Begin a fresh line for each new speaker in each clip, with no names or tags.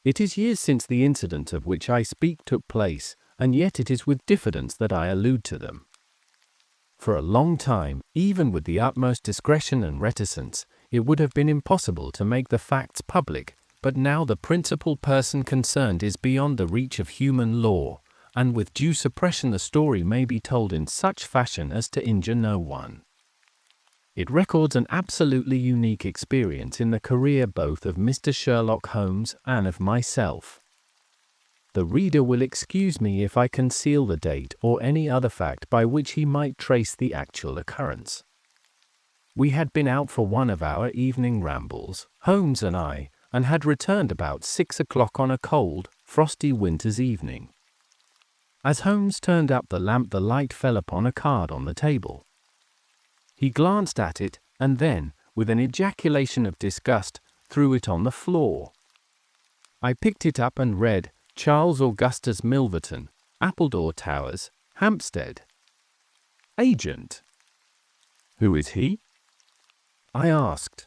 It is years since the incident of which I speak took place, and yet it is with diffidence that I allude to them. For a long time, even with the utmost discretion and reticence, it would have been impossible to make the facts public, but now the principal person concerned is beyond the reach of human law, and with due suppression the story may be told in such fashion as to injure no one. It records an absolutely unique experience in the career both of Mr. Sherlock Holmes and of myself. The reader will excuse me if I conceal the date or any other fact by which he might trace the actual occurrence. We had been out for one of our evening rambles, Holmes and I, and had returned about 6 o'clock on a cold, frosty winter's evening. As Holmes turned up the lamp, the light fell upon a card on the table. He glanced at it, and then, with an ejaculation of disgust, threw it on the floor. I picked it up and read, Charles Augustus Milverton, Appledore Towers, Hampstead. Agent. Who is he? I asked.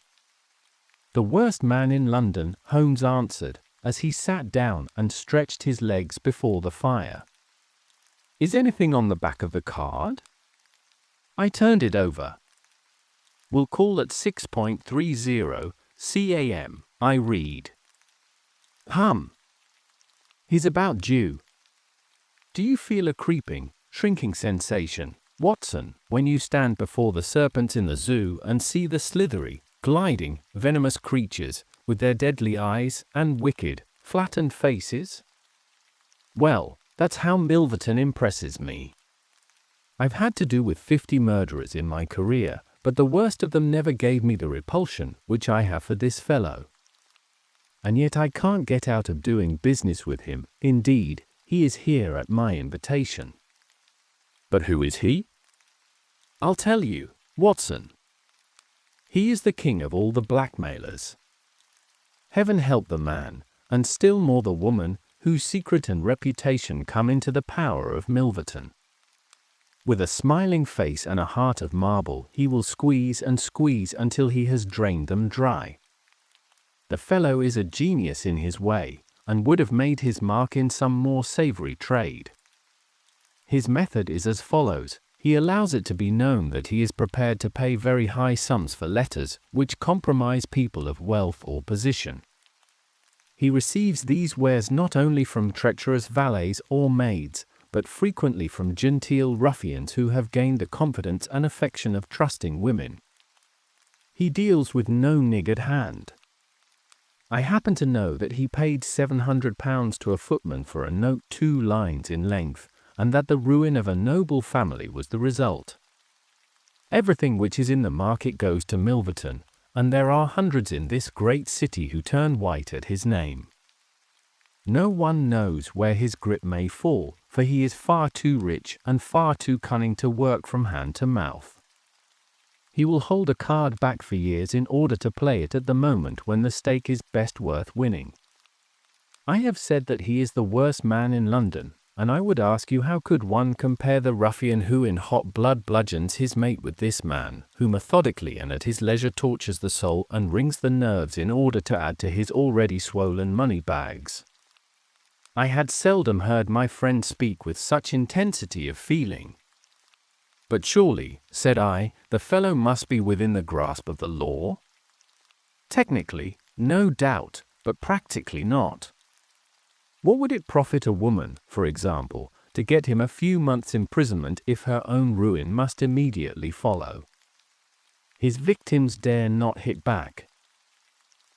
The worst man in London, Holmes answered, as he sat down and stretched his legs before the fire. Is anything on the back of the card? I turned it over. Will call at 6:30 CAM, I read. He's about due. Do you feel a creeping, shrinking sensation, Watson, when you stand before the serpents in the zoo and see the slithery, gliding, venomous creatures with their deadly eyes and wicked, flattened faces? Well, that's how Milverton impresses me. I've had to do with 50 murderers in my career, but the worst of them never gave me the repulsion which I have for this fellow. And yet I can't get out of doing business with him. Indeed, he is here at my invitation. But who is he? I'll tell you, Watson. He is the king of all the blackmailers. Heaven help the man, and still more the woman, whose secret and reputation come into the power of Milverton. With a smiling face and a heart of marble, he will squeeze and squeeze until he has drained them dry. The fellow is a genius in his way, and would have made his mark in some more savory trade. His method is as follows. He allows it to be known that he is prepared to pay very high sums for letters which compromise people of wealth or position. He receives these wares not only from treacherous valets or maids, but frequently from genteel ruffians who have gained the confidence and affection of trusting women. He deals with no niggard hand. I happen to know that he paid £700 to a footman for a note 2 lines in length, and that the ruin of a noble family was the result. Everything which is in the market goes to Milverton, and there are hundreds in this great city who turn white at his name. No one knows where his grip may fall, for he is far too rich and far too cunning to work from hand to mouth. He will hold a card back for years in order to play it at the moment when the stake is best worth winning. I have said that he is the worst man in London, and I would ask you how could one compare the ruffian who in hot blood bludgeons his mate with this man, who methodically and at his leisure tortures the soul and wrings the nerves in order to add to his already swollen money bags. I had seldom heard my friend speak with such intensity of feeling. But surely, said I, the fellow must be within the grasp of the law? Technically, no doubt, but practically not. What would it profit a woman, for example, to get him a few months' imprisonment if her own ruin must immediately follow? His victims dare not hit back.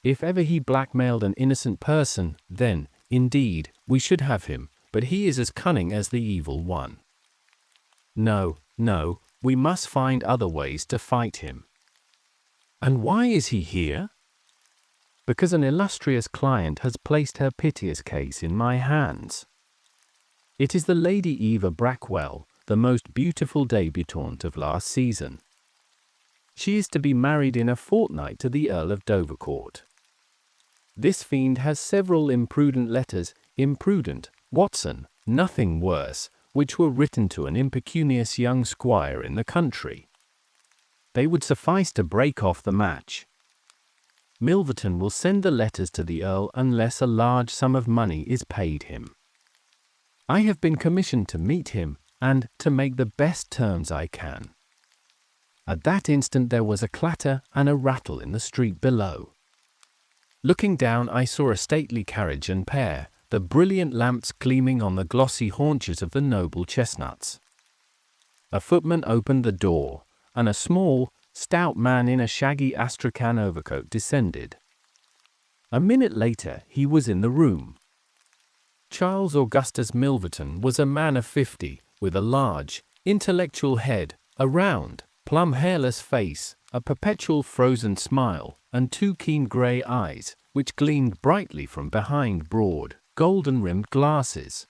If ever he blackmailed an innocent person, then, indeed, we should have him, but he is as cunning as the evil one. No, we must find other ways to fight him. And why is he here? Because an illustrious client has placed her piteous case in my hands. It is the Lady Eva Brackwell, the most beautiful debutante of last season. She is to be married in a fortnight to the Earl of Dovercourt. This fiend has several imprudent letters, imprudent, Watson, nothing worse, which were written to an impecunious young squire in the country. They would suffice to break off the match. Milverton will send the letters to the Earl unless a large sum of money is paid him. I have been commissioned to meet him and to make the best terms I can." At that instant there was a clatter and a rattle in the street below. Looking down, I saw a stately carriage and pair, the brilliant lamps gleaming on the glossy haunches of the noble chestnuts. A footman opened the door, and a small, stout man in a shaggy astrakhan overcoat descended. A minute later he was in the room. Charles Augustus Milverton was a man of 50, with a large, intellectual head, a round, plumb hairless face, a perpetual frozen smile, and two keen grey eyes, which gleamed brightly from behind broad, golden-rimmed glasses.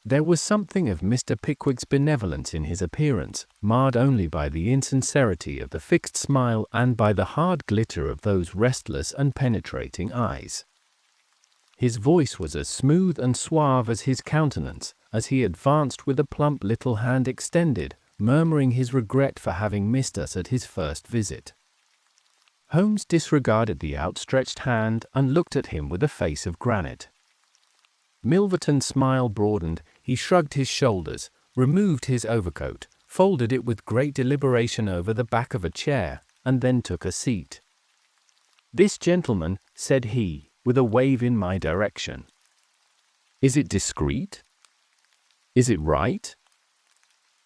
There was something of Mr. Pickwick's benevolence in his appearance, marred only by the insincerity of the fixed smile and by the hard glitter of those restless and penetrating eyes. His voice was as smooth and suave as his countenance, as he advanced with a plump little hand extended, murmuring his regret for having missed us at his first visit. Holmes disregarded the outstretched hand and looked at him with a face of granite. Milverton's smile broadened, he shrugged his shoulders, removed his overcoat, folded it with great deliberation over the back of a chair, and then took a seat. "This gentleman," said he, with a wave in my direction. "Is it discreet? Is it right?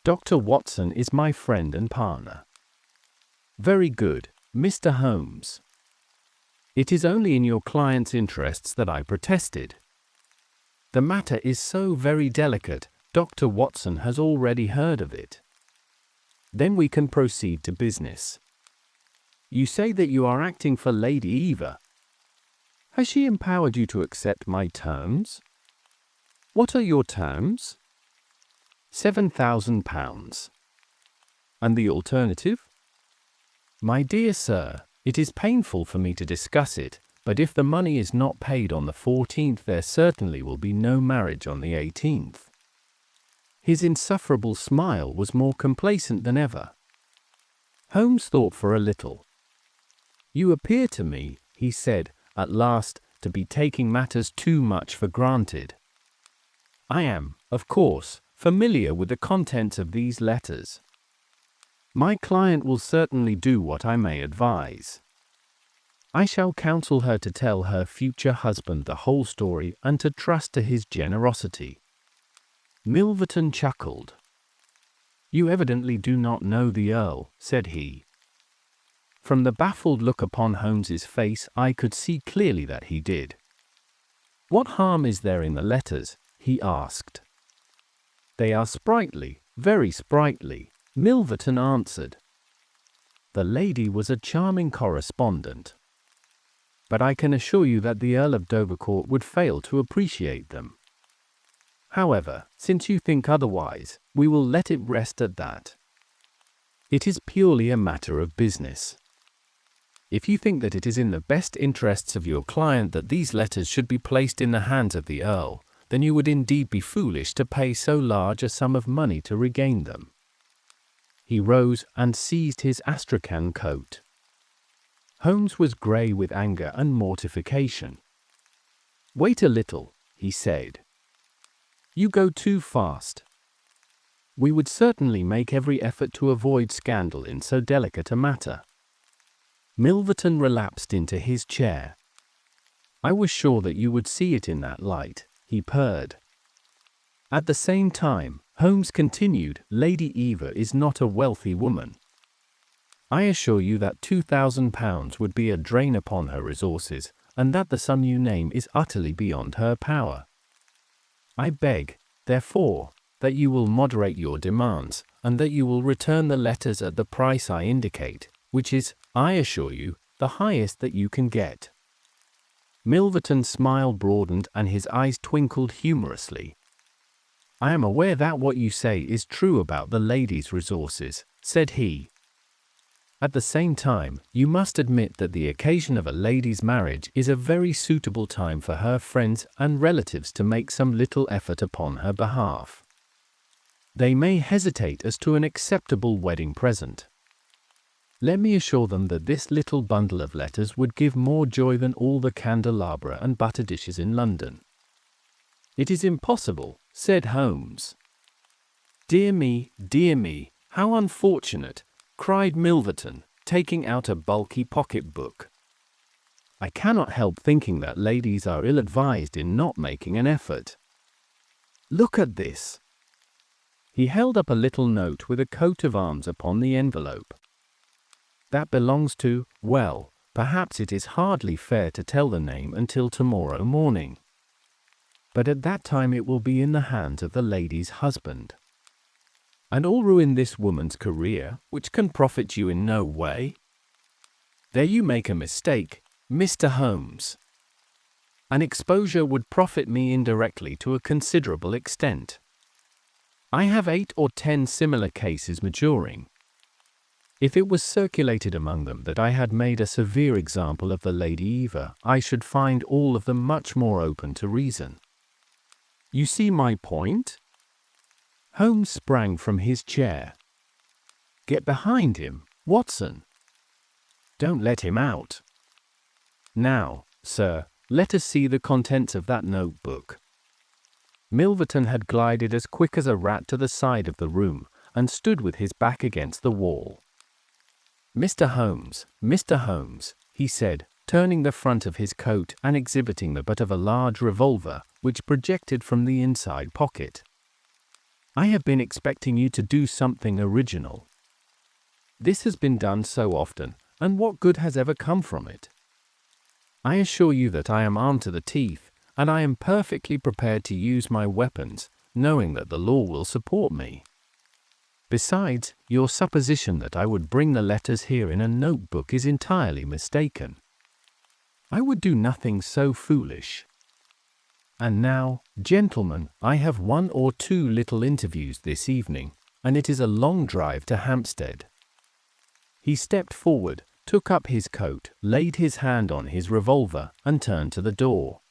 Dr. Watson is my friend and partner." "Very good, Mr. Holmes. It is only in your client's interests that I protested. The matter is so very delicate, Dr. Watson has already heard of it. Then we can proceed to business. You say that you are acting for Lady Eva. Has she empowered you to accept my terms? What are your terms?" £7,000. "And the alternative?" "My dear sir, it is painful for me to discuss it, but if the money is not paid on the 14th, there certainly will be no marriage on the 18th. His insufferable smile was more complacent than ever. Holmes thought for a little. "You appear to me," he said, at last, "to be taking matters too much for granted. I am, of course, familiar with the contents of these letters. My client will certainly do what I may advise. I shall counsel her to tell her future husband the whole story and to trust to his generosity." Milverton chuckled. "You evidently do not know the Earl," said he. From the baffled look upon Holmes's face, I could see clearly that he did. "What harm is there in the letters?" he asked. "They are sprightly, very sprightly," Milverton answered. "The lady was a charming correspondent. But I can assure you that the Earl of Dovercourt would fail to appreciate them. However, since you think otherwise, we will let it rest at that. It is purely a matter of business. If you think that it is in the best interests of your client that these letters should be placed in the hands of the Earl, then you would indeed be foolish to pay so large a sum of money to regain them." He rose and seized his astrakhan coat. Holmes was grey with anger and mortification. "Wait a little," he said. "You go too fast. We would certainly make every effort to avoid scandal in so delicate a matter." Milverton relapsed into his chair. "I was sure that you would see it in that light," he purred. At the same time, Holmes continued, "Lady Eva is not a wealthy woman. I assure you that £2,000 would be a drain upon her resources, and that the sum you name is utterly beyond her power. I beg, therefore, that you will moderate your demands, and that you will return the letters at the price I indicate, which is, I assure you, the highest that you can get." Milverton's smile broadened and his eyes twinkled humorously. "I am aware that what you say is true about the lady's resources," said he. "At the same time, you must admit that the occasion of a lady's marriage is a very suitable time for her friends and relatives to make some little effort upon her behalf. They may hesitate as to an acceptable wedding present. Let me assure them that this little bundle of letters would give more joy than all the candelabra and butter dishes in London." "It is impossible," said Holmes. Dear me, how unfortunate," cried Milverton, taking out a bulky pocket-book. "I cannot help thinking that ladies are ill-advised in not making an effort. Look at this." He held up a little note with a coat of arms upon the envelope. "That belongs to, well, perhaps it is hardly fair to tell the name until tomorrow morning. But at that time it will be in the hands of the lady's husband. And all ruin this woman's career, which can profit you in no way? There you make a mistake, Mr. Holmes. An exposure would profit me indirectly to a considerable extent. I have 8 or 10 similar cases maturing. If it was circulated among them that I had made a severe example of the Lady Eva, I should find all of them much more open to reason. You see my point?" Holmes sprang from his chair. "Get behind him, Watson. Don't let him out. Now, sir, let us see the contents of that notebook." Milverton had glided as quick as a rat to the side of the room, and stood with his back against the wall. Mr. Holmes, he said, turning the front of his coat and exhibiting the butt of a large revolver, which projected from the inside pocket. "I have been expecting you to do something original. This has been done so often, and what good has ever come from it? I assure you that I am armed to the teeth, and I am perfectly prepared to use my weapons, knowing that the law will support me. Besides, your supposition that I would bring the letters here in a notebook is entirely mistaken. I would do nothing so foolish. And now, gentlemen, I have 1 or 2 little interviews this evening, and it is a long drive to Hampstead." He stepped forward, took up his coat, laid his hand on his revolver, and turned to the door.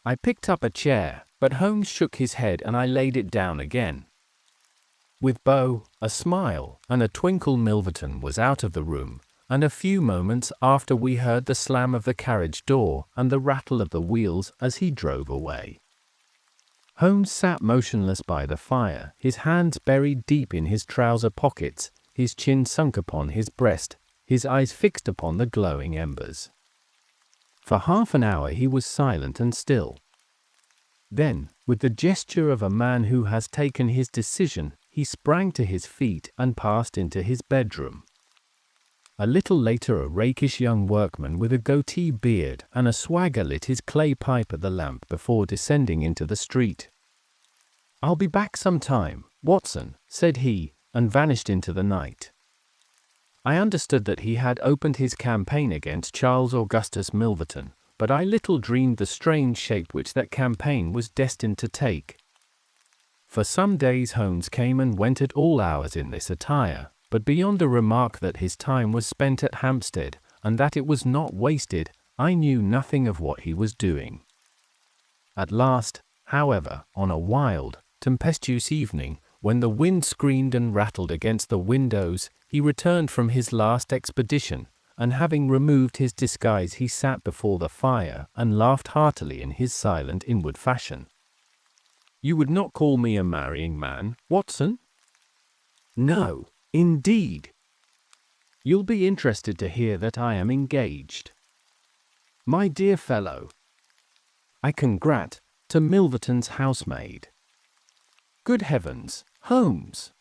I picked up a chair, but Holmes shook his head and I laid it down again. With bow, a smile, and a twinkle, Milverton was out of the room, and a few moments after we heard the slam of the carriage door and the rattle of the wheels as he drove away. Holmes sat motionless by the fire, his hands buried deep in his trouser pockets, his chin sunk upon his breast, his eyes fixed upon the glowing embers. For half an hour he was silent and still. Then, with the gesture of a man who has taken his decision, he sprang to his feet and passed into his bedroom. A little later a rakish young workman with a goatee beard and a swagger lit his clay pipe at the lamp before descending into the street. "I'll be back some time, Watson," said he, and vanished into the night. I understood that he had opened his campaign against Charles Augustus Milverton, but I little dreamed the strange shape which that campaign was destined to take. For some days Holmes came and went at all hours in this attire, but beyond a remark that his time was spent at Hampstead, and that it was not wasted, I knew nothing of what he was doing. At last, however, on a wild, tempestuous evening, when the wind screamed and rattled against the windows, he returned from his last expedition, and having removed his disguise he sat before the fire and laughed heartily in his silent inward fashion. "You would not call me a marrying man, Watson?" "No, indeed." "You'll be interested to hear that I am engaged." "My dear fellow, I congrat to Milverton's housemaid." "Good heavens, Holmes!"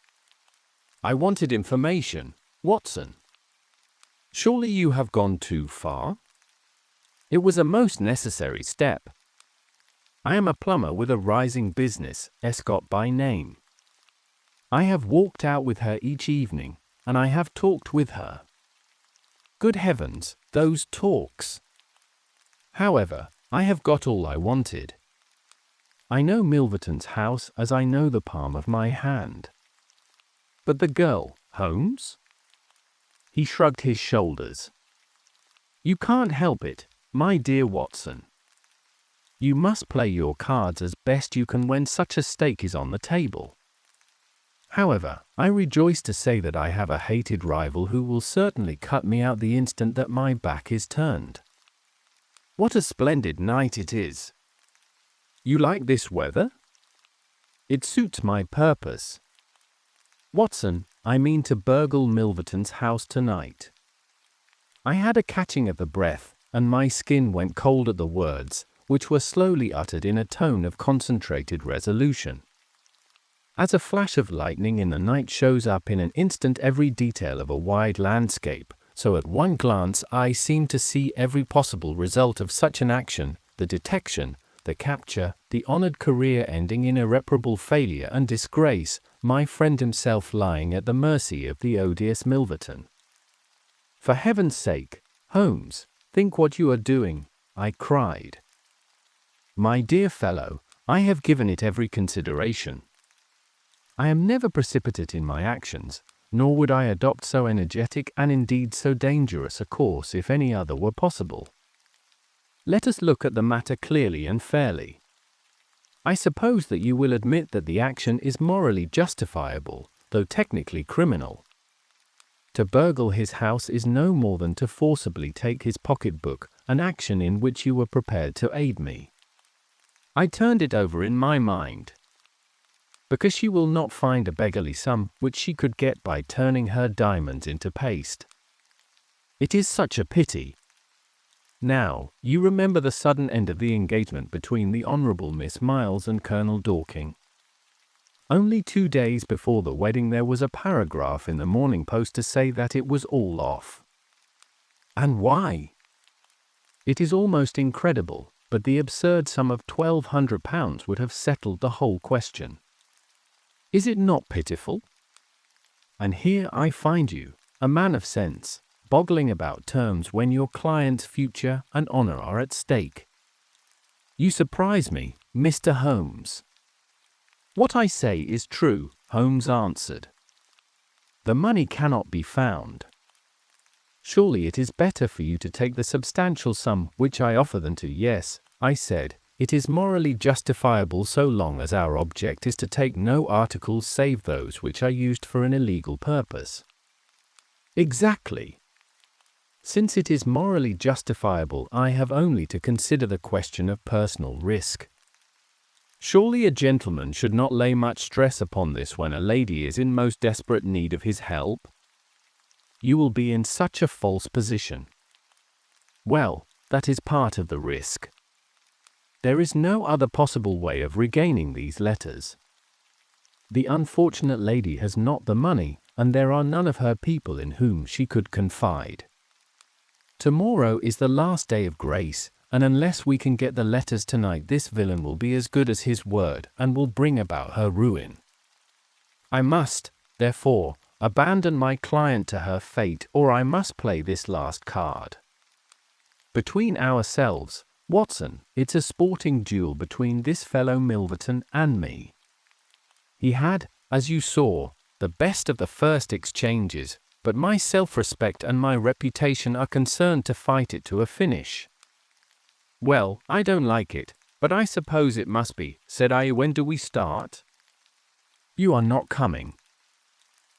"I wanted information, Watson." "Surely you have gone too far?" "It was a most necessary step. I am a plumber with a rising business, Escott by name. I have walked out with her each evening, and I have talked with her." "Good heavens, those talks!" "However, I have got all I wanted. I know Milverton's house as I know the palm of my hand." "But the girl, Holmes?" He shrugged his shoulders. "You can't help it, my dear Watson. You must play your cards as best you can when such a stake is on the table. However, I rejoice to say that I have a hated rival who will certainly cut me out the instant that my back is turned. What a splendid night it is! You like this weather? It suits my purpose. Watson, I mean to burgle Milverton's house tonight. I had a catching of the breath, and my skin went cold at the words, which were slowly uttered in a tone of concentrated resolution. As a flash of lightning in the night shows up in an instant every detail of a wide landscape, so at one glance I seemed to see every possible result of such an action, the detection, the capture, the honored career ending in irreparable failure and disgrace, my friend himself lying at the mercy of the odious Milverton. For heaven's sake, Holmes, think what you are doing, I cried. My dear fellow, I have given it every consideration. I am never precipitate in my actions, nor would I adopt so energetic and indeed so dangerous a course if any other were possible. Let us look at the matter clearly and fairly. I suppose that you will admit that the action is morally justifiable, though technically criminal. To burgle his house is no more than to forcibly take his pocketbook, an action in which you were prepared to aid me. I turned it over in my mind. Because she will not find a beggarly sum which she could get by turning her diamonds into paste. It is such a pity. Now, you remember the sudden end of the engagement between the Honourable Miss Miles and Colonel Dorking. Only 2 days before the wedding there was a paragraph in the Morning Post to say that it was all off. And why? It is almost incredible, but the absurd sum of £1,200 would have settled the whole question. Is it not pitiful? And here I find you, a man of sense, boggling about terms when your client's future and honor are at stake. You surprise me, Mr. Holmes. What I say is true, Holmes answered. The money cannot be found. Surely it is better for you to take the substantial sum which I offer than to— Yes, I said, it is morally justifiable so long as our object is to take no articles save those which are used for an illegal purpose. Exactly. Since it is morally justifiable, I have only to consider the question of personal risk. Surely a gentleman should not lay much stress upon this when a lady is in most desperate need of his help. You will be in such a false position. Well, that is part of the risk. There is no other possible way of regaining these letters. The unfortunate lady has not the money, and there are none of her people in whom she could confide. Tomorrow is the last day of grace, and unless we can get the letters tonight, this villain will be as good as his word and will bring about her ruin. I must, therefore, abandon my client to her fate, or I must play this last card. Between ourselves, Watson, it's a sporting duel between this fellow Milverton and me. He had, as you saw, the best of the first exchanges, but my self-respect and my reputation are concerned to fight it to a finish. Well, I don't like it, but I suppose it must be, said I. When do we start? You are not coming.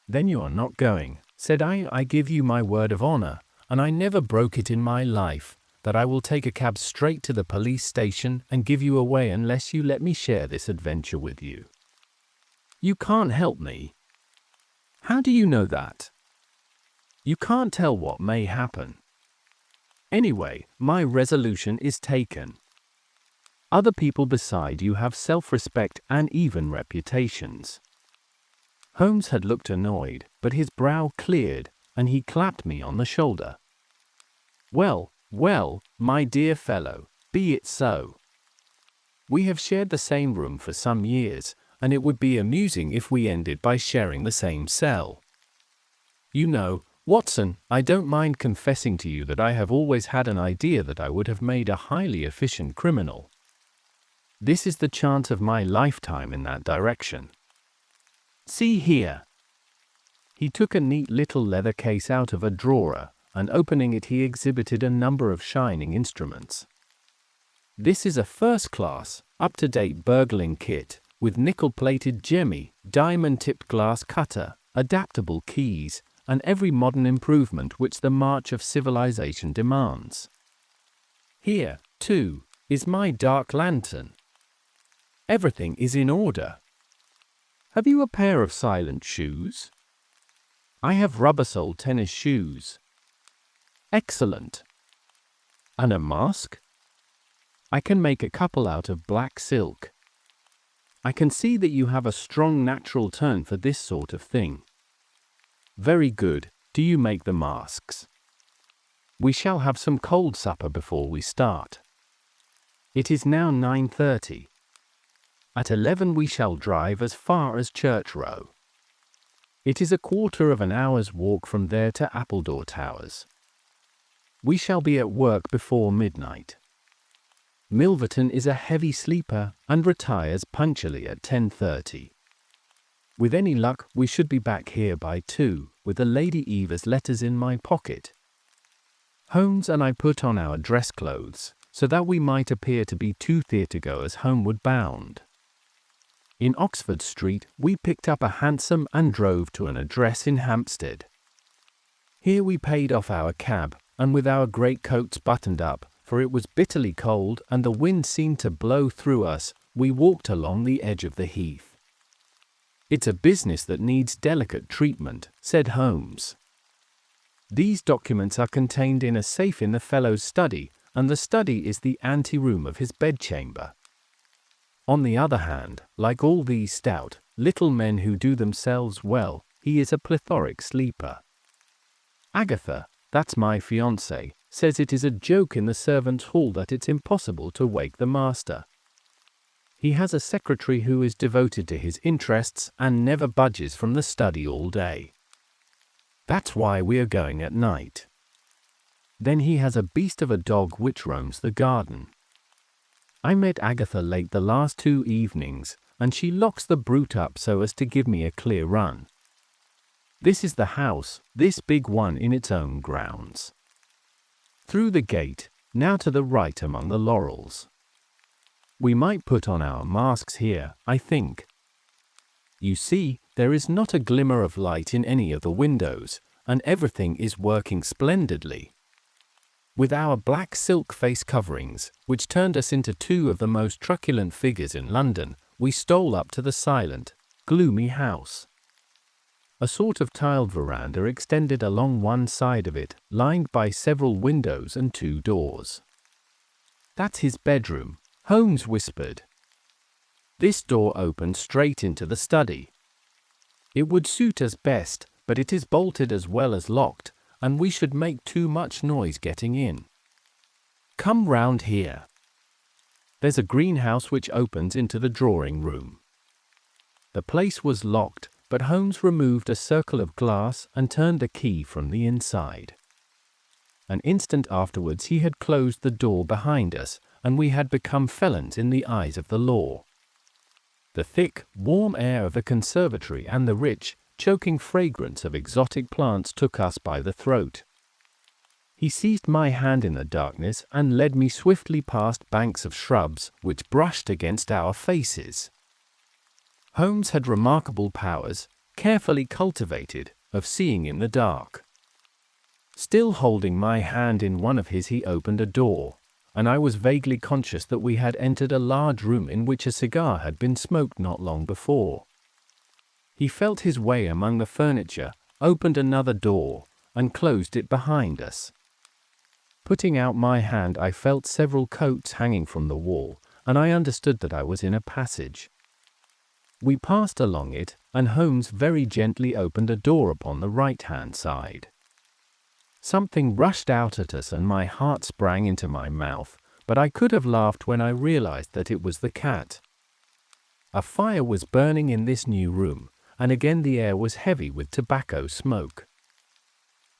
Then you are not going, said I. I give you my word of honor, and I never broke it in my life, that I will take a cab straight to the police station and give you away unless you let me share this adventure with you. You can't help me. How do you know that? You can't tell what may happen. Anyway, my resolution is taken. Other people beside you have self-respect and even reputations. Holmes had looked annoyed, but his brow cleared, and he clapped me on the shoulder. Well, well, my dear fellow, be it so. We have shared the same room for some years, and it would be amusing if we ended by sharing the same cell. You know, Watson, I don't mind confessing to you that I have always had an idea that I would have made a highly efficient criminal. This is the chance of my lifetime in that direction. See here. He took a neat little leather case out of a drawer, and opening it he exhibited a number of shining instruments. This is a first-class, up-to-date burgling kit, with nickel-plated Gemmy, diamond-tipped glass cutter, adaptable keys, and every modern improvement which the march of civilization demands. Here, too, is my dark lantern. Everything is in order. Have you a pair of silent shoes? I have rubber-soled tennis shoes. Excellent. And a mask? I can make a couple out of black silk. I can see that you have a strong natural turn for this sort of thing. Very good. Do you make the masks? We shall have some cold supper before we start. It is now 9:30. At 11 we shall drive as far as Church Row. It is a quarter of an hour's walk from there to Appledore Towers. We shall be at work before midnight. Milverton is a heavy sleeper and retires punctually at 10:30. With any luck, we should be back here by 2, with the Lady Eva's letters in my pocket. Holmes and I put on our dress clothes, so that we might appear to be two theatre-goers homeward bound. In Oxford Street, we picked up a hansom and drove to an address in Hampstead. Here we paid off our cab, and with our greatcoats buttoned up, for it was bitterly cold and the wind seemed to blow through us, we walked along the edge of the heath. It's a business that needs delicate treatment, said Holmes. These documents are contained in a safe in the fellow's study, and the study is the ante-room of his bedchamber. On the other hand, like all these stout, little men who do themselves well, he is a plethoric sleeper. Agatha, that's my fiancée, says it is a joke in the servants' hall that it's impossible to wake the master. He has a secretary who is devoted to his interests and never budges from the study all day. That's why we are going at night. Then he has a beast of a dog which roams the garden. I met Agatha late the last 2 evenings, and she locks the brute up so as to give me a clear run. This is the house, this big one in its own grounds. Through the gate, now to the right among the laurels. We might put on our masks here, I think. You see, there is not a glimmer of light in any of the windows, and everything is working splendidly. With our black silk face coverings, which turned us into 2 of the most truculent figures in London, we stole up to the silent, gloomy house. A sort of tiled veranda extended along one side of it, lined by several windows and 2 doors. That's his bedroom, Holmes whispered. This door opened straight into the study. It would suit us best, but it is bolted as well as locked, and we should make too much noise getting in. Come round here. There's a greenhouse which opens into the drawing room. The place was locked, but Holmes removed a circle of glass and turned a key from the inside. An instant afterwards he had closed the door behind us, and we had become felons in the eyes of the law. The thick, warm air of the conservatory and the rich, choking fragrance of exotic plants took us by the throat. He seized my hand in the darkness and led me swiftly past banks of shrubs which brushed against our faces. Holmes had remarkable powers, carefully cultivated, of seeing in the dark. Still holding my hand in one of his, he opened a door, and I was vaguely conscious that we had entered a large room in which a cigar had been smoked not long before. He felt his way among the furniture, opened another door, and closed it behind us. Putting out my hand, I felt several coats hanging from the wall, and I understood that I was in a passage. We passed along it, and Holmes very gently opened a door upon the right-hand side. Something rushed out at us and my heart sprang into my mouth, but I could have laughed when I realized that it was the cat. A fire was burning in this new room, and again the air was heavy with tobacco smoke.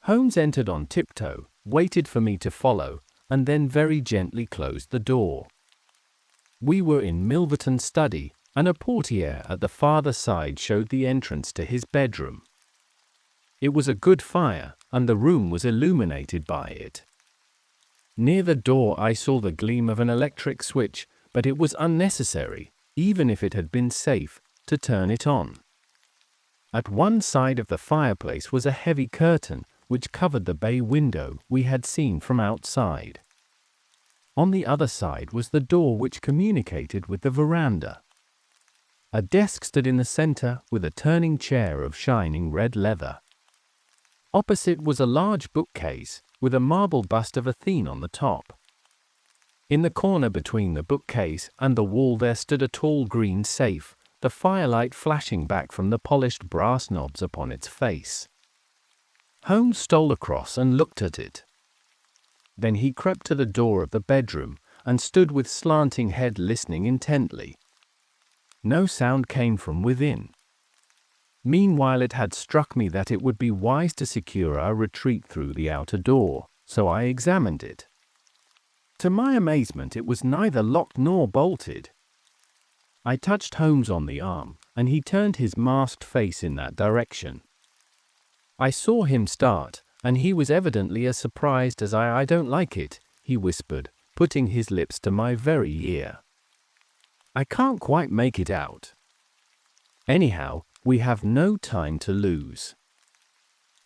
Holmes entered on tiptoe, waited for me to follow, and then very gently closed the door. We were in Milverton's study, and a portiere at the farther side showed the entrance to his bedroom. It was a good fire, and the room was illuminated by it. Near the door I saw the gleam of an electric switch, but it was unnecessary, even if it had been safe to turn it on. At one side of the fireplace was a heavy curtain which covered the bay window we had seen from outside. On the other side was the door which communicated with the veranda. A desk stood in the center with a turning chair of shining red leather. Opposite was a large bookcase with a marble bust of Athene on the top. In the corner between the bookcase and the wall there stood a tall green safe, the firelight flashing back from the polished brass knobs upon its face. Holmes stole across and looked at it. Then he crept to the door of the bedroom and stood with slanting head listening intently. No sound came from within. Meanwhile it had struck me that it would be wise to secure our retreat through the outer door, so I examined it. To my amazement it was neither locked nor bolted. I touched Holmes on the arm, and he turned his masked face in that direction. I saw him start, and he was evidently as surprised as I don't like it, he whispered, putting his lips to my very ear. I can't quite make it out. Anyhow, we have no time to lose.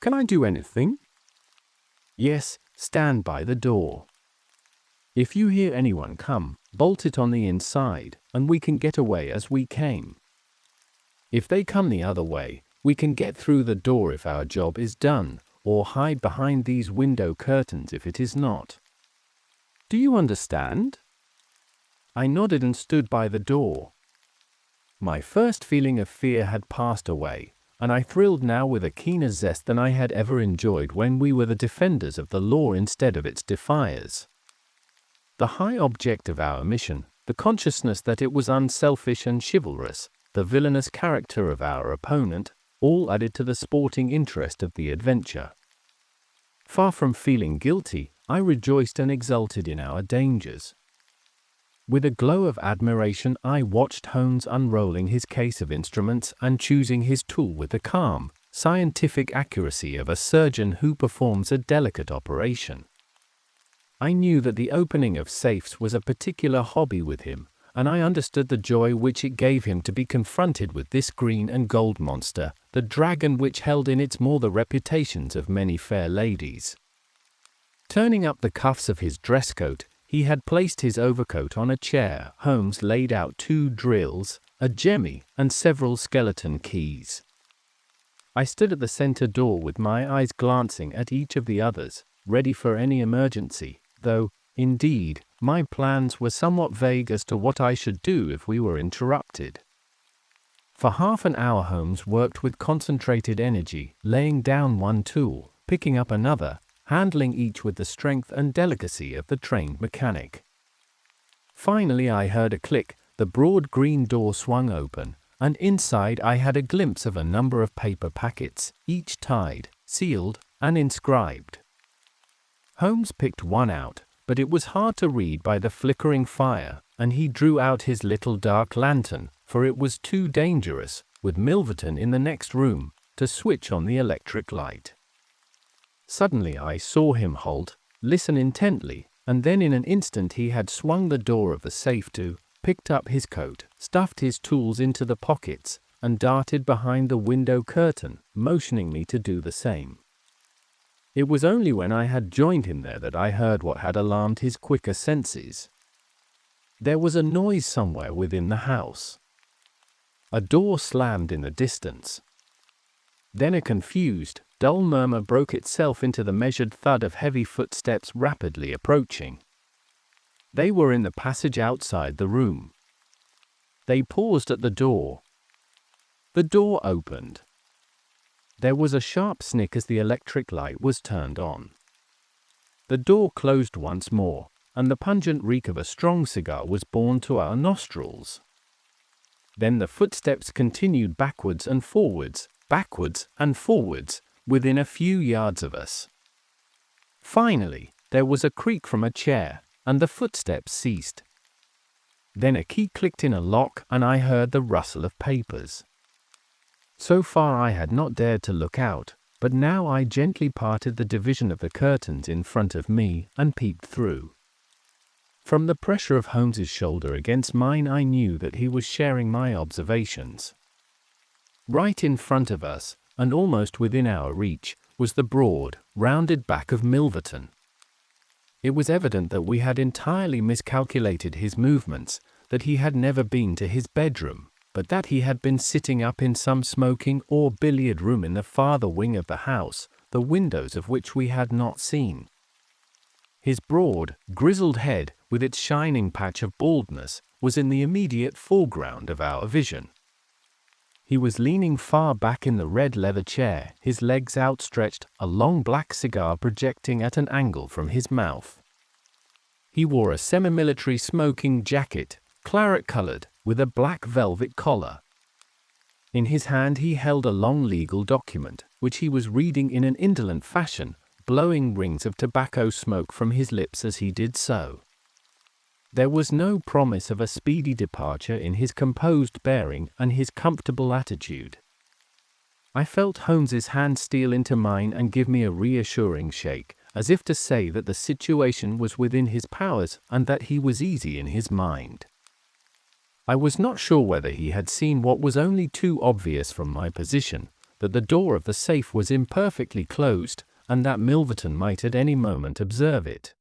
Can I do anything? Yes, stand by the door. If you hear anyone come, bolt it on the inside, and we can get away as we came. If they come the other way, we can get through the door if our job is done, or hide behind these window curtains if it is not. Do you understand? I nodded and stood by the door. My first feeling of fear had passed away, and I thrilled now with a keener zest than I had ever enjoyed when we were the defenders of the law instead of its defiers. The high object of our mission, the consciousness that it was unselfish and chivalrous, the villainous character of our opponent, all added to the sporting interest of the adventure. Far from feeling guilty, I rejoiced and exulted in our dangers. With a glow of admiration, I watched Holmes unrolling his case of instruments and choosing his tool with the calm, scientific accuracy of a surgeon who performs a delicate operation. I knew that the opening of safes was a particular hobby with him, and I understood the joy which it gave him to be confronted with this green and gold monster, the dragon which held in its maw the reputations of many fair ladies. Turning up the cuffs of his dress coat, he had placed his overcoat on a chair. Holmes laid out 2 drills, a jemmy, and several skeleton keys. I stood at the center door with my eyes glancing at each of the others, ready for any emergency, though, indeed, my plans were somewhat vague as to what I should do if we were interrupted. For half an hour Holmes worked with concentrated energy, laying down one tool, picking up another, handling each with the strength and delicacy of the trained mechanic. Finally I heard a click, the broad green door swung open, and inside I had a glimpse of a number of paper packets, each tied, sealed, and inscribed. Holmes picked one out, but it was hard to read by the flickering fire, and he drew out his little dark lantern, for it was too dangerous, with Milverton in the next room, to switch on the electric light. Suddenly I saw him halt, listen intently, and then in an instant he had swung the door of the safe to, picked up his coat, stuffed his tools into the pockets, and darted behind the window curtain, motioning me to do the same. It was only when I had joined him there that I heard what had alarmed his quicker senses. There was a noise somewhere within the house. A door slammed in the distance. Then a confused, dull murmur broke itself into the measured thud of heavy footsteps rapidly approaching. They were in the passage outside the room. They paused at the door. The door opened. There was a sharp snick as the electric light was turned on. The door closed once more, and the pungent reek of a strong cigar was borne to our nostrils. Then the footsteps continued backwards and forwards, within a few yards of us. Finally, there was a creak from a chair, and the footsteps ceased. Then a key clicked in a lock, and I heard the rustle of papers. So far I had not dared to look out, but now I gently parted the division of the curtains in front of me and peeped through. From the pressure of Holmes's shoulder against mine, I knew that he was sharing my observations. Right in front of us, and almost within our reach, was the broad, rounded back of Milverton. It was evident that we had entirely miscalculated his movements, that he had never been to his bedroom, but that he had been sitting up in some smoking or billiard room in the farther wing of the house, the windows of which we had not seen. His broad, grizzled head, with its shining patch of baldness, was in the immediate foreground of our vision. He was leaning far back in the red leather chair, his legs outstretched, a long black cigar projecting at an angle from his mouth. He wore a semi-military smoking jacket, claret-colored, with a black velvet collar. In his hand he held a long legal document, which he was reading in an indolent fashion, blowing rings of tobacco smoke from his lips as he did so. There was no promise of a speedy departure in his composed bearing and his comfortable attitude. I felt Holmes's hand steal into mine and give me a reassuring shake, as if to say that the situation was within his powers and that he was easy in his mind. I was not sure whether he had seen what was only too obvious from my position, that the door of the safe was imperfectly closed, and that Milverton might at any moment observe it.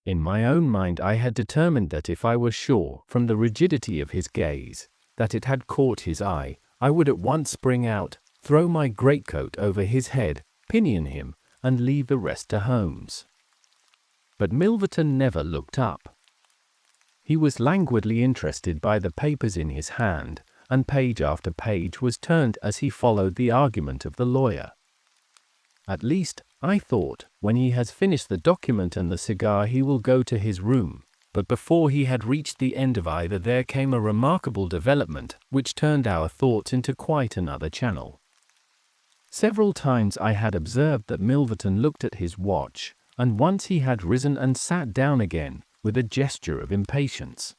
In my own mind I had determined that if I were sure, from the rigidity of his gaze, that it had caught his eye, I would at once spring out, throw my greatcoat over his head, pinion him, and leave the rest to Holmes. But Milverton never looked up. He was languidly interested by the papers in his hand, and page after page was turned as he followed the argument of the lawyer. At least, I thought, when he has finished the document and the cigar he will go to his room, but before he had reached the end of either there came a remarkable development which turned our thoughts into quite another channel. Several times I had observed that Milverton looked at his watch, and once he had risen and sat down again, with a gesture of impatience.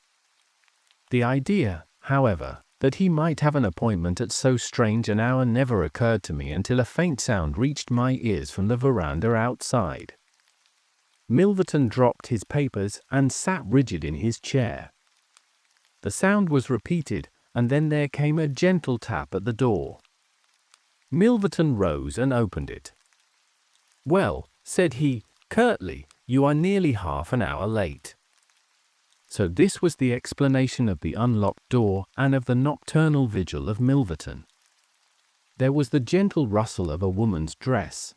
The idea, however, that he might have an appointment at so strange an hour never occurred to me until a faint sound reached my ears from the veranda outside. Milverton dropped his papers and sat rigid in his chair. The sound was repeated, and then there came a gentle tap at the door. Milverton rose and opened it. "Well," said he, curtly, "you are nearly half an hour late." So this was the explanation of the unlocked door and of the nocturnal vigil of Milverton. There was the gentle rustle of a woman's dress.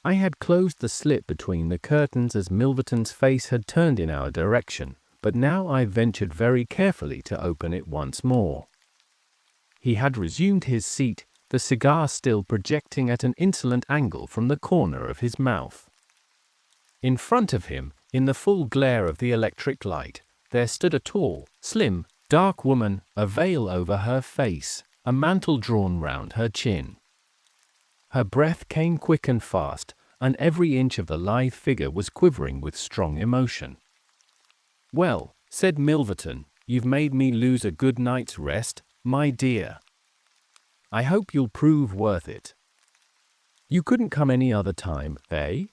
I had closed the slit between the curtains as Milverton's face had turned in our direction, but now I ventured very carefully to open it once more. He had resumed his seat, the cigar still projecting at an insolent angle from the corner of his mouth. In front of him, in the full glare of the electric light, there stood a tall, slim, dark woman, a veil over her face, a mantle drawn round her chin. Her breath came quick and fast, and every inch of the lithe figure was quivering with strong emotion. "Well," said Milverton, "you've made me lose a good night's rest, my dear. I hope you'll prove worth it. You couldn't come any other time, eh?"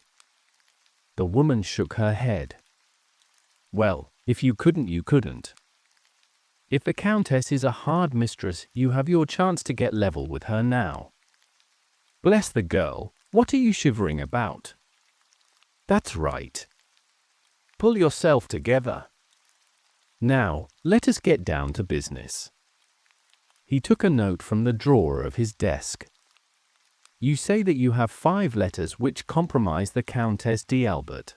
The woman shook her head. "Well, if you couldn't, you couldn't. If the Countess is a hard mistress, you have your chance to get level with her now. Bless the girl, what are you shivering about? That's right. Pull yourself together. Now, let us get down to business." He took a note from the drawer of his desk. "You say that you have 5 letters which compromise the Countess d'Albert.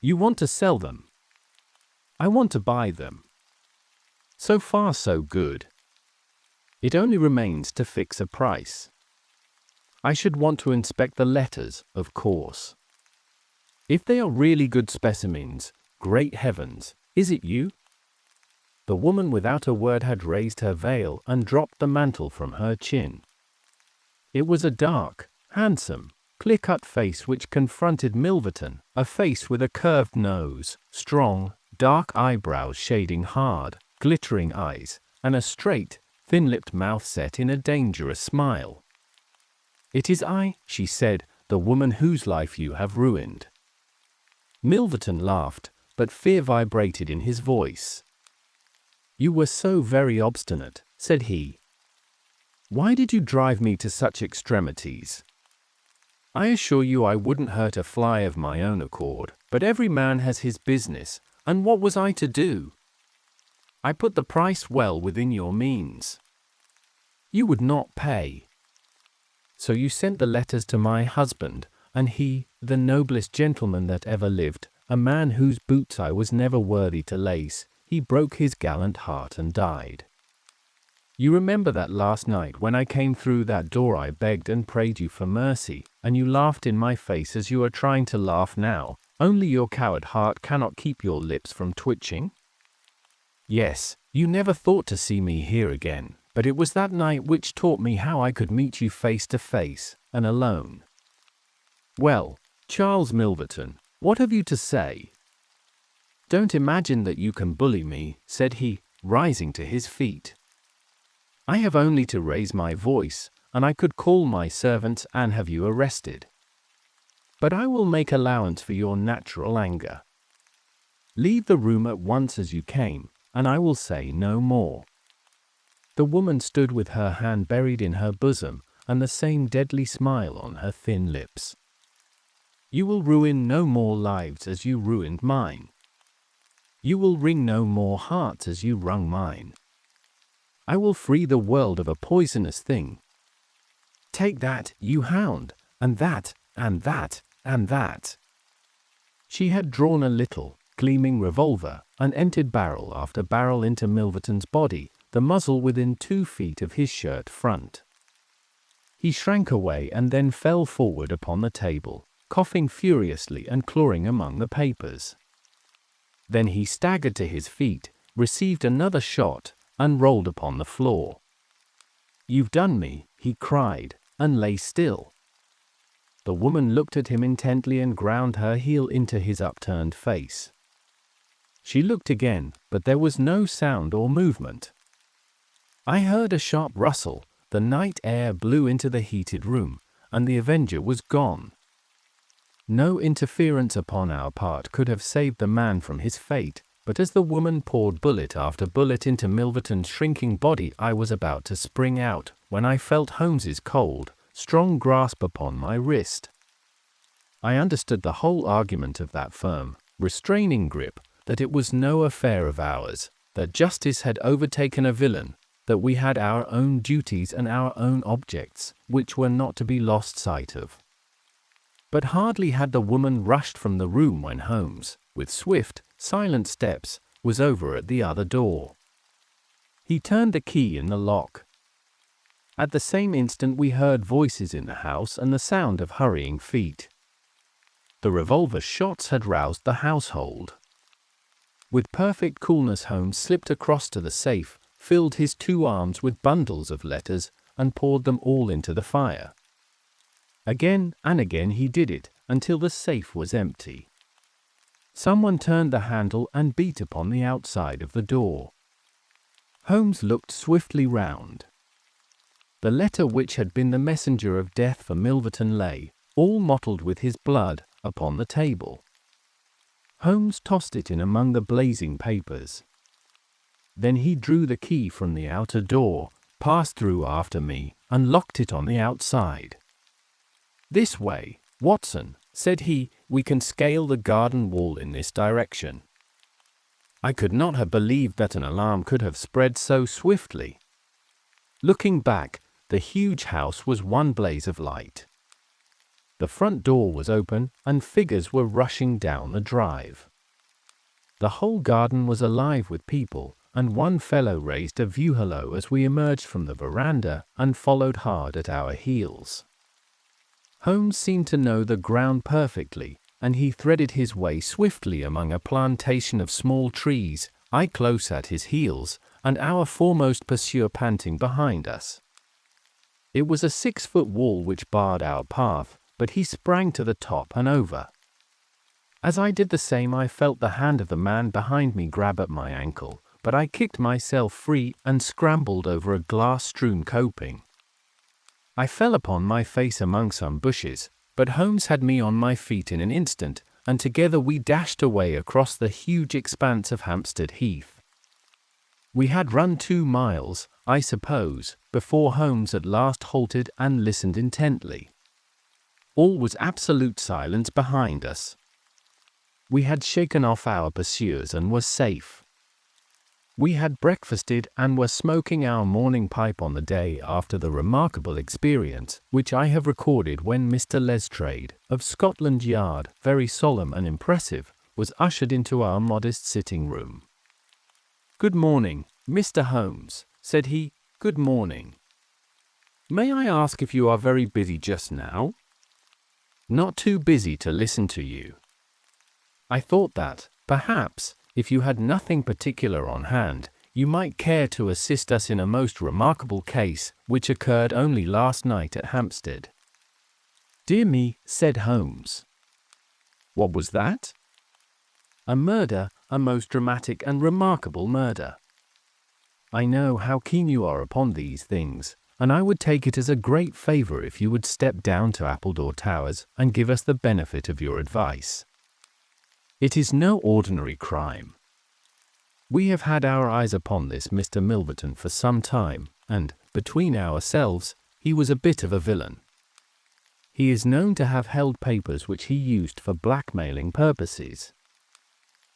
You want to sell them. I want to buy them. So far so good. It only remains to fix a price. I should want to inspect the letters, of course. If they are really good specimens, great heavens, is it you?" The woman without a word had raised her veil and dropped the mantle from her chin. It was a dark, handsome, clear-cut face which confronted Milverton, a face with a curved nose, strong, dark eyebrows shading hard, glittering eyes, and a straight, thin-lipped mouth set in a dangerous smile. "It is I," she said, "the woman whose life you have ruined." Milverton laughed, but fear vibrated in his voice. "You were so very obstinate," said he. "Why did you drive me to such extremities? I assure you I wouldn't hurt a fly of my own accord, but every man has his business, and what was I to do? I put the price well within your means. You would not pay. So you sent the letters to my husband, and he, the noblest gentleman that ever lived, a man whose boots I was never worthy to lace, he broke his gallant heart and died. You remember that last night when I came through that door I begged and prayed you for mercy, and you laughed in my face as you are trying to laugh now, only your coward heart cannot keep your lips from twitching? Yes, you never thought to see me here again, but it was that night which taught me how I could meet you face to face, and alone. Well, Charles Milverton, what have you to say?" "Don't imagine that you can bully me," said he, rising to his feet. "I have only to raise my voice, and I could call my servants and have you arrested. But I will make allowance for your natural anger. Leave the room at once as you came, and I will say no more." The woman stood with her hand buried in her bosom, and the same deadly smile on her thin lips. "You will ruin no more lives as you ruined mine. You will wring no more hearts as you wrung mine. I will free the world of a poisonous thing. Take that, you hound, and that, and that, and that." She had drawn a little, gleaming revolver, and emptied barrel after barrel into Milverton's body, the muzzle within 2 feet of his shirt front. He shrank away and then fell forward upon the table, coughing furiously and clawing among the papers. Then he staggered to his feet, received another shot, and rolled upon the floor. "You've done me," he cried, and lay still. The woman looked at him intently and ground her heel into his upturned face. She looked again, but there was no sound or movement. I heard a sharp rustle, the night air blew into the heated room, and the avenger was gone. No interference upon our part could have saved the man from his fate, but as the woman poured bullet after bullet into Milverton's shrinking body, I was about to spring out, when I felt Holmes's cold, strong grasp upon my wrist. I understood the whole argument of that firm, restraining grip, that it was no affair of ours, that justice had overtaken a villain, that we had our own duties and our own objects, which were not to be lost sight of. But hardly had the woman rushed from the room when Holmes, with swift, silent steps, was over at the other door. He turned the key in the lock. At the same instant we heard voices in the house and the sound of hurrying feet. The revolver shots had roused the household. With perfect coolness Holmes slipped across to the safe, filled his 2 arms with bundles of letters, and poured them all into the fire. Again and again he did it, until the safe was empty. Someone turned the handle and beat upon the outside of the door. Holmes looked swiftly round. The letter which had been the messenger of death for Milverton lay, all mottled with his blood, upon the table. Holmes tossed it in among the blazing papers. Then he drew the key from the outer door, passed through after me, and locked it on the outside. "This way, Watson," said he, "we can scale the garden wall in this direction." I could not have believed that an alarm could have spread so swiftly. Looking back, the huge house was one blaze of light. The front door was open, and figures were rushing down the drive. The whole garden was alive with people, and one fellow raised a view hallo as we emerged from the veranda and followed hard at our heels. Holmes seemed to know the ground perfectly, and he threaded his way swiftly among a plantation of small trees, I close at his heels, and our foremost pursuer panting behind us. It was a 6-foot wall which barred our path, but he sprang to the top and over. As I did the same, I felt the hand of the man behind me grab at my ankle, but I kicked myself free and scrambled over a glass-strewn coping. I fell upon my face among some bushes, but Holmes had me on my feet in an instant, and together we dashed away across the huge expanse of Hampstead Heath. We had run 2 miles, I suppose, before Holmes at last halted and listened intently. All was absolute silence behind us. We had shaken off our pursuers and were safe. We had breakfasted and were smoking our morning pipe on the day after the remarkable experience which I have recorded when Mr. Lestrade, of Scotland Yard, very solemn and impressive, was ushered into our modest sitting-room. "Good morning, Mr. Holmes," said he. "Good morning. May I ask if you are very busy just now?" "Not too busy to listen to you." "I thought that, perhaps, if you had nothing particular on hand, you might care to assist us in a most remarkable case which occurred only last night at Hampstead." "Dear me," said Holmes. "What was that?" "A murder, a most dramatic and remarkable murder. I know how keen you are upon these things, and I would take it as a great favor if you would step down to Appledore Towers and give us the benefit of your advice. It is no ordinary crime. We have had our eyes upon this Mr. Milverton for some time, and, between ourselves, he was a bit of a villain. He is known to have held papers which he used for blackmailing purposes.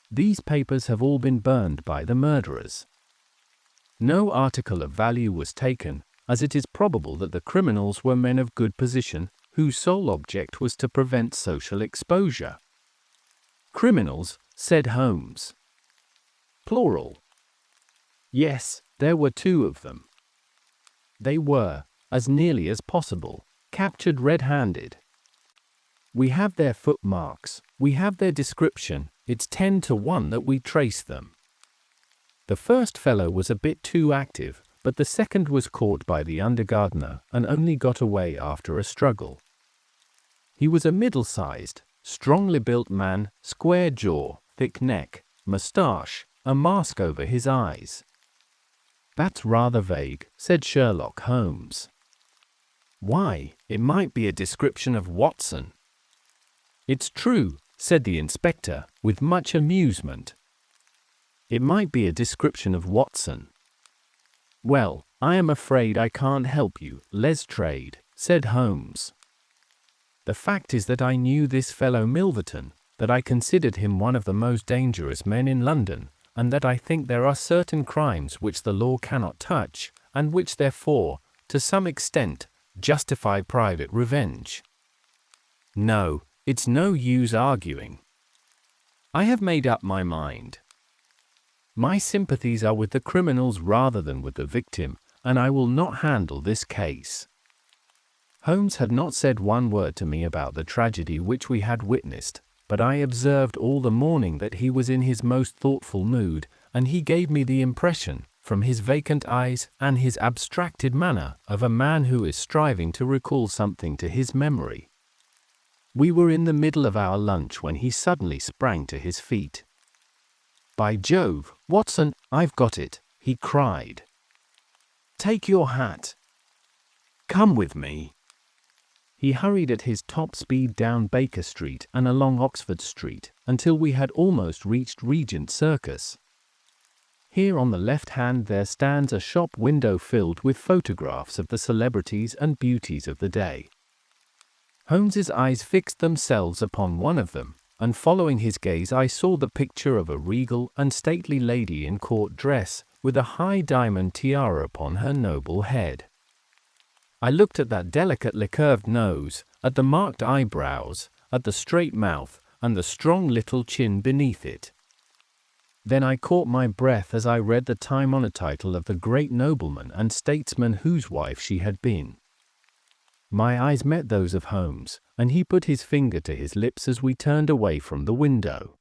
These papers have all been burned by the murderers. No article of value was taken, as it is probable that the criminals were men of good position, whose sole object was to prevent social exposure." "Criminals," said Holmes. "Plural." "Yes, there were 2 of them. They were, as nearly as possible, captured red-handed. We have their footmarks, we have their description, it's 10 to 1 that we trace them. The first fellow was a bit too active, but the second was caught by the under-gardener and only got away after a struggle. He was a middle-sized, strongly built man, square jaw, thick neck, moustache, a mask over his eyes." "That's rather vague," said Sherlock Holmes. "Why, it might be a description of Watson." "It's true," said the inspector, with much amusement. "It might be a description of Watson." "Well, I am afraid I can't help you, Lestrade," said Holmes. "The fact is that I knew this fellow Milverton, that I considered him one of the most dangerous men in London, and that I think there are certain crimes which the law cannot touch, and which therefore, to some extent, justify private revenge. No, it's no use arguing. I have made up my mind. My sympathies are with the criminals rather than with the victim, and I will not handle this case." Holmes had not said one word to me about the tragedy which we had witnessed, but I observed all the morning that he was in his most thoughtful mood, and he gave me the impression, from his vacant eyes and his abstracted manner, of a man who is striving to recall something to his memory. We were in the middle of our lunch when he suddenly sprang to his feet. "By Jove, Watson, I've got it," he cried. "Take your hat. Come with me." He hurried at his top speed down Baker Street and along Oxford Street until we had almost reached Regent Circus. Here on the left hand there stands a shop window filled with photographs of the celebrities and beauties of the day. Holmes's eyes fixed themselves upon one of them, and following his gaze I saw the picture of a regal and stately lady in court dress, with a high diamond tiara upon her noble head. I looked at that delicately curved nose, at the marked eyebrows, at the straight mouth, and the strong little chin beneath it. Then I caught my breath as I read the time-honored title of the great nobleman and statesman whose wife she had been. My eyes met those of Holmes, and he put his finger to his lips as we turned away from the window.